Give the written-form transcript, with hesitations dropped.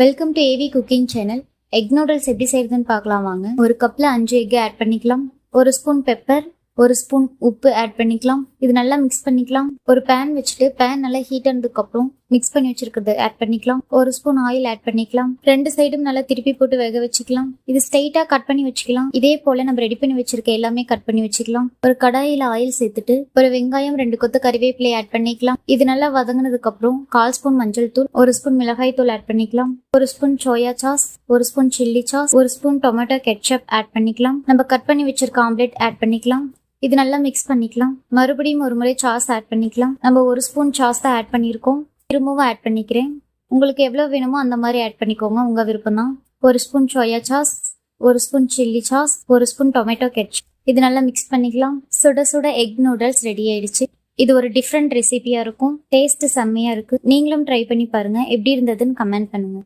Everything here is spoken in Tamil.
Welcome to AV cooking channel. Egg noodles எப்படி செய்யறதுன்னு பார்க்கலாம் வாங்க. ஒரு கப்ல 5 எக் ஆட் பண்ணிக்கலாம். ஒரு ஸ்பூன் பெப்பர், ஒரு ஸ்பூன் உப்பு ஆட் பண்ணிக்கலாம். இது நல்லா மிக்ஸ் பண்ணிக்கலாம். ஒரு பேன் வச்சுட்டு பேன் நல்லா ஹீட் ஆனதுக்கு அப்புறம் மிக்ஸ் பண்ணி வச்சிருக்கிறது ஆட் பண்ணிக்கலாம். ஒரு ஸ்பூன் ஆயில் ஆட் பண்ணிக்கலாம். ரெண்டு சைடும் நல்லா திருப்பி போட்டு வேக வச்சுக்கலாம். இது ஸ்ட்ரைட்டா கட் பண்ணி வச்சுக்கலாம். இதே போல நம்ம ரெடி பண்ணி வச்சிருக்க எல்லாமே கட் பண்ணி வச்சுக்கலாம். ஒரு கடாயில ஆயில் சேர்த்துட்டு ஒரு வெங்காயம் 2 கொத்து கறிவேப்பிலை ஆட் பண்ணிக்கலாம். இது நல்லா வதங்கினதுக்கு அப்புறம் 1/4 ஸ்பூன் மஞ்சள் தூள், ஒரு ஸ்பூன் மிளகாய் தூள் ஆட் பண்ணிக்கலாம். ஒரு ஸ்பூன் சோயா சாஸ், ஒரு ஸ்பூன் சில்லி சாஸ், ஒரு ஸ்பூன் டொமேட்டோ கெட்சப் ஆட் பண்ணிக்கலாம். நம்ம கட் பண்ணி வச்சிருக்க ஆம்லெட் ஆட் பண்ணிக்கலாம். இது நல்லா மிக்ஸ் பண்ணிக்கலாம். மறுபடியும் ஒரு முறை சாஸ் ஆட் பண்ணிக்கலாம். நம்ம ஒரு ஸ்பூன் சாஸ் தான் ஆட் பண்ணியிருக்கோம். திரும்பவும் ஆட் பண்ணிக்கிறேன். உங்களுக்கு எவ்வளோ வேணுமோ அந்த மாதிரி ஆட் பண்ணிக்கோங்க, உங்க விருப்பம் தான். ஒரு ஸ்பூன் சோயா சாஸ், ஒரு ஸ்பூன் சில்லி சாஸ், ஒரு ஸ்பூன் டொமேட்டோ கெட்சப். இது நல்லா மிக்ஸ் பண்ணிக்கலாம். சுட சுட எக் நூடுல்ஸ் ரெடி ஆயிடுச்சு. இது ஒரு டிஃப்ரெண்ட் ரெசிபியா இருக்கும். டேஸ்ட் செம்மையா இருக்கு. நீங்களும் ட்ரை பண்ணி பாருங்க. எப்படி இருந்ததுன்னு கமெண்ட் பண்ணுங்க.